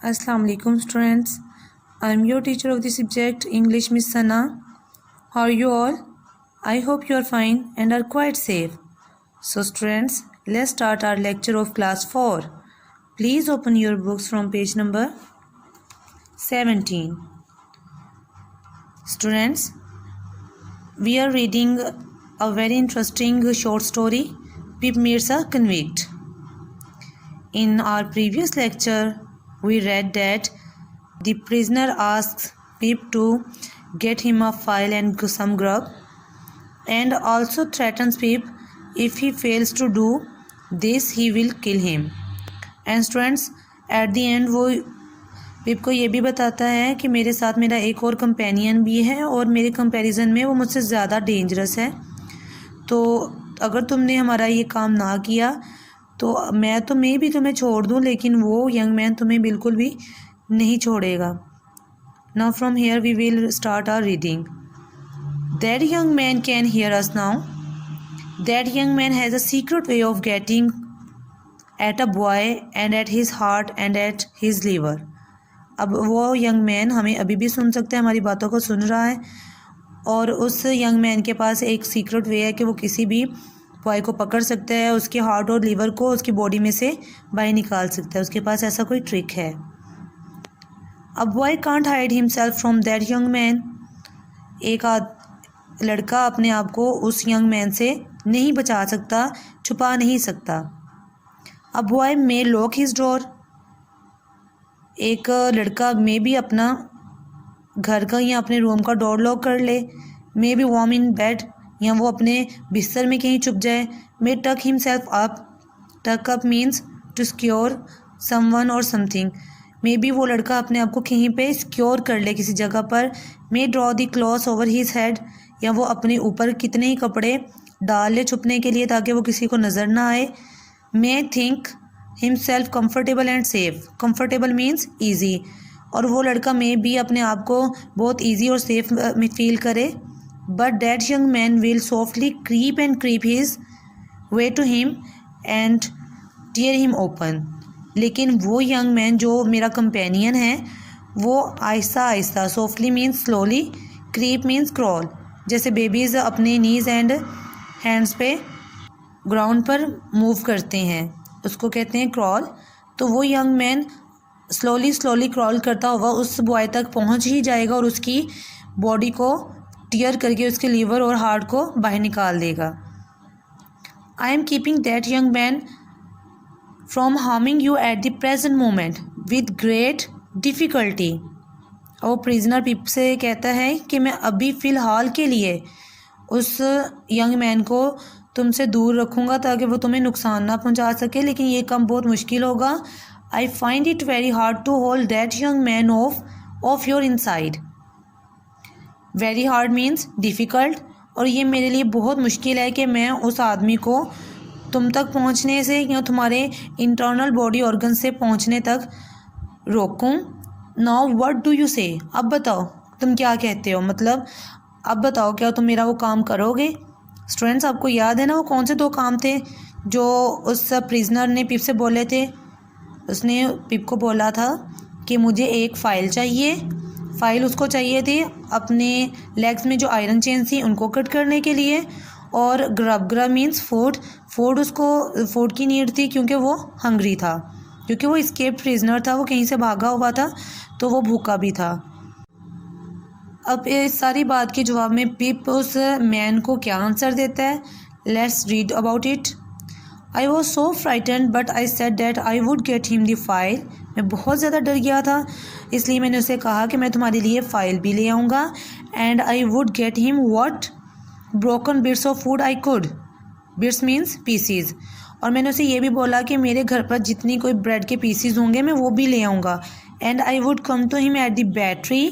Assalamu alaikum students. I am your teacher of the subject English, Miss Sana. How are you all? I hope you are fine and are quite safe. So students, let's start our lecture of class 4. Please open your books from page number 17. Students, we are reading a very interesting short story, Pip Meets a Convict. In our previous lecture, we read that the prisoner asks Pip to get him a file and some grub, and also threatens Pip if he fails to do this he will kill him. And students, at the end वो पिप को ये भी बताता है कि मेरे साथ मेरा एक और कंपेनियन भी है और मेरे कंपैरिजन में वो मुझसे ज़्यादा डेंजरस है, तो अगर तुमने हमारा ये काम ना किया तो मैं भी तुम्हें छोड़ दूँ, लेकिन वो यंग मैन तुम्हें बिल्कुल भी नहीं छोड़ेगा. Now from here we will start our reading. That young man can hear us now. That young man has a secret way of getting at a boy and at his heart and at his liver. अब वो young man हमें अभी भी सुन सकते हैं, हमारी बातों को सुन रहा है, और उस यंग मैन के पास एक सीक्रेट वे है कि वो किसी भी बॉय को पकड़ सकता है, उसके हार्ट और लीवर को उसकी बॉडी में से बाहर निकाल सकता है. उसके पास ऐसा कोई ट्रिक है. A boy can't hide himself from that young man. एक लड़का अपने आप को उस यंग मैन से नहीं बचा सकता, छुपा नहीं सकता. A boy may lock his door. एक लड़का मे भी अपना घर का या अपने रूम का डोर लॉक कर ले. May be warm in bed, या वो अपने बिस्तर में कहीं छुप जाए. May tuck himself up. Tuck up means to secure someone और समथिंग. मे बी वो लड़का अपने आप को कहीं पे सिक्योर कर ले किसी जगह पर. May draw the cloth over his head, या वो अपने ऊपर कितने ही कपड़े डाल ले छुपने के लिए ताकि वो किसी को नज़र ना आए. May think himself comfortable and safe. Comfortable means easy, और वो लड़का मे भी अपने आप को बहुत ईजी और सेफ में फील करे. But that young man will softly creep his way to him and tear him open. लेकिन वो यंग मैन जो मेरा कंपेनियन है वो Aahista Aahista, softly means slowly, creep means crawl, जैसे बेबीज़ अपने नीज़ एंड हैंड्स पे ग्राउंड पर मूव करते हैं उसको कहते हैं क्रॉल. तो वो यंग मैन स्लोली क्रॉल करता हुआ उस बॉय तक पहुंच ही जाएगा और उसकी बॉडी को टीयर करके उसके लीवर और हार्ट को बाहर निकाल देगा. I am keeping that young man from harming you at the present moment with great difficulty. और प्रिजनर पिप से कहता है कि मैं अभी फ़िलहाल के लिए उस यंग मैन को तुमसे दूर रखूँगा ताकि वो तुम्हें नुकसान ना पहुँचा सके, लेकिन ये काम बहुत मुश्किल होगा. I find it very hard to hold that young man of your inside. Very hard means difficult, और ये मेरे लिए बहुत मुश्किल है कि मैं उस आदमी को तुम तक पहुंचने से या तुम्हारे इंटरनल बॉडी ऑर्गन से पहुंचने तक रोकूं. नाउ व्हाट डू यू से. अब बताओ तुम क्या कहते हो, मतलब अब बताओ क्या तुम मेरा वो काम करोगे. स्टूडेंट्स, आपको याद है ना वो कौन से 2 काम थे जो उस प्रिजनर ने पिप से बोले थे. उसने पिप को बोला था कि मुझे एक फ़ाइल चाहिए. फ़ाइल उसको चाहिए थी अपने लेग्स में जो आयरन चेन थी उनको कट करने के लिए, और ग्रब मीन्स फूड उसको फूड की नीड थी क्योंकि वो हंग्री था, क्योंकि वो एस्केप प्रिजनर था, वो कहीं से भागा हुआ था तो वो भूखा भी था. अब इस सारी बात के जवाब में पिप उस मैन को क्या आंसर देता है. Let's read about it. I was so frightened but I said that I would get him the file. मैं बहुत ज़्यादा डर गया था, इसलिए मैंने उसे कहा कि मैं तुम्हारे लिए फ़ाइल भी ले आऊँगा. And I would get him what broken bits of food I could. Bits means pieces. और मैंने उसे ये भी बोला कि मेरे घर पर जितनी कोई ब्रेड के पीसीज होंगे मैं वो भी ले आऊँगा. And I would come to him at the battery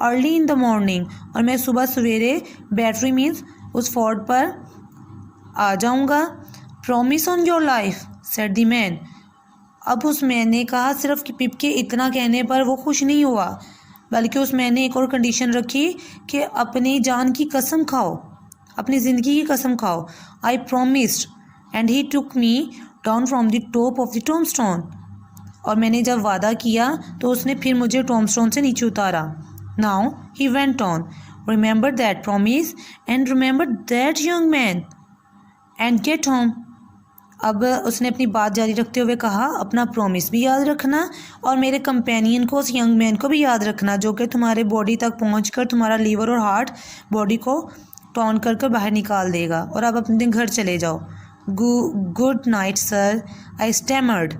early in the morning. और मैं सुबह सवेरे बैटरी मीन्स उस फोर्ट पर आ जाऊँगा. Promise on your life said the man. अब उस मैन ने कहा सिर्फ कि पिप के इतना कहने पर वो खुश नहीं हुआ, बल्कि उस मैन ने एक और कंडीशन रखी कि अपनी जान की कसम खाओ, अपनी ज़िंदगी की कसम खाओ. आई promised and he took me down from the top of the tombstone. और मैंने जब वादा किया तो उसने फिर मुझे टॉमस्टोन से नीचे उतारा. Now he went on, remember that promise and remember that young man and get home. अब उसने अपनी बात जारी रखते हुए कहा, अपना प्रॉमिस भी याद रखना और मेरे कंपेनियन को, उस यंग मैन को भी याद रखना जो कि तुम्हारे बॉडी तक पहुंचकर तुम्हारा लीवर और हार्ट बॉडी को टॉन कर कर बाहर निकाल देगा. और अब अपने घर चले जाओ. गुड नाइट सर, आई स्टैमर्ड.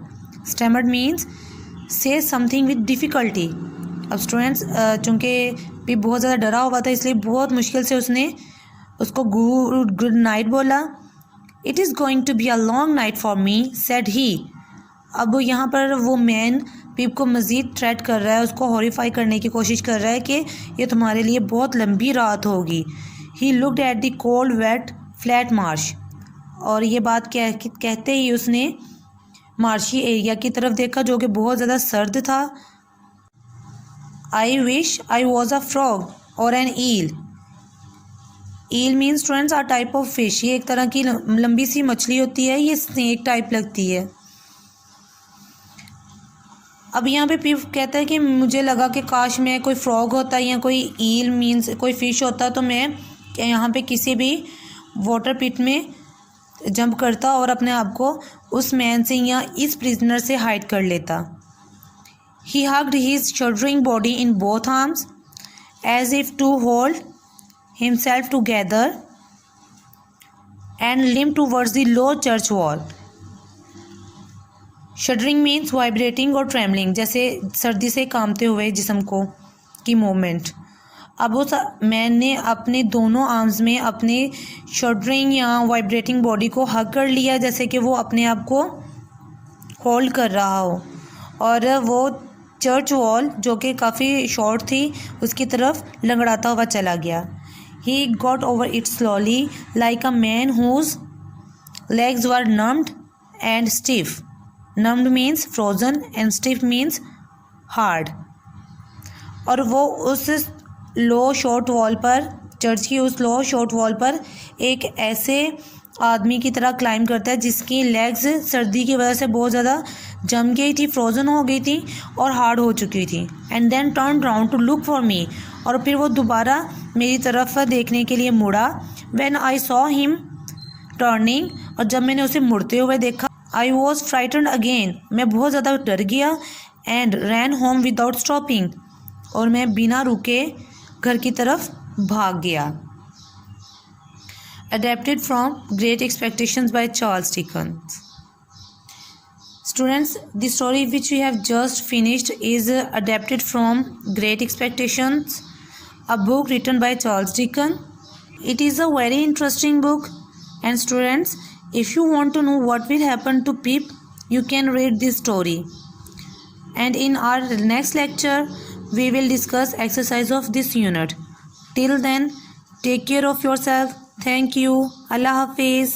स्टैमर्ड मीन्स से समथिंग विद डिफ़िकल्टी. अब स्टूडेंट्स चूँकि भी बहुत ज़्यादा डरा हुआ था इसलिए बहुत मुश्किल से उसने उसको गुड नाइट बोला. It is going to be a long night for me said he. अब यहाँ पर वो मैन पिप को मज़ीद थ्रेट कर रहा है, उसको हॉरीफाई करने की कोशिश कर रहा है कि ये तुम्हारे लिए बहुत लंबी रात होगी. He looked at the cold wet flat marsh. और ये बात कहते ही उसने मार्शी एरिया की तरफ देखा जो कि बहुत ज़्यादा सर्द था. I wish I was a frog और an eel. Eel means students are type of fish. ये एक तरह की लंबी सी मछली होती है, ये स्नेक टाइप लगती है. अब यहाँ पे पिप कहता है कि मुझे लगा कि काश मैं कोई फ्रॉग होता या कोई ईल मीन्स कोई फ़िश होता तो मैं यहाँ पे किसी भी वाटर पिट में जंप करता और अपने आप को उस मैन से या इस प्रिजनर से हाइड कर लेता. He hugged his shuddering body in both arms as if to hold himself together and limped towards the low church wall. Shuddering means vibrating और trembling, जैसे सर्दी से कांपते हुए जिस्म को की मूवमेंट. अब उस मैन ने अपने दोनों आर्म्स में अपने शडरिंग या वाइब्रेटिंग बॉडी को हग कर लिया जैसे कि वो अपने आप को होल्ड कर रहा हो. और वो चर्च वॉल जो कि काफ़ी शॉर्ट थी उसकी तरफ लंगड़ाता हुआ चला गया. He got over it slowly like a man whose legs were numbed and stiff. Numbed means frozen and stiff means hard. और वो उस लो शॉर्ट वॉल पर, चर्च की उस लो शॉर्ट वॉल पर एक ऐसे आदमी की तरह क्लाइम करता है जिसकी लेग्स सर्दी की वजह से बहुत ज़्यादा जम गई थी, फ्रोज़न हो गई थी और हार्ड हो चुकी थी. And then turn round to look for me. और फिर वो दोबारा मेरी तरफ देखने के लिए मुड़ा. When I saw him turning, और जब मैंने उसे मुड़ते हुए देखा, आई वॉज फ्राइटन्ड अगेन, मैं बहुत ज़्यादा डर गया. And ran home without stopping, और मैं बिना रुके घर की तरफ भाग गया. Adapted from Great Expectations by Charles Dickens. Students, the story which we have just finished is adapted from Great Expectations, a book written by Charles Dickens. It is a very interesting book, and students, if you want to know what will happen to Pip, you can read this story. And in our next lecture, we will discuss exercise of this unit. Till then, take care of yourself. Thank you. Allah Hafiz.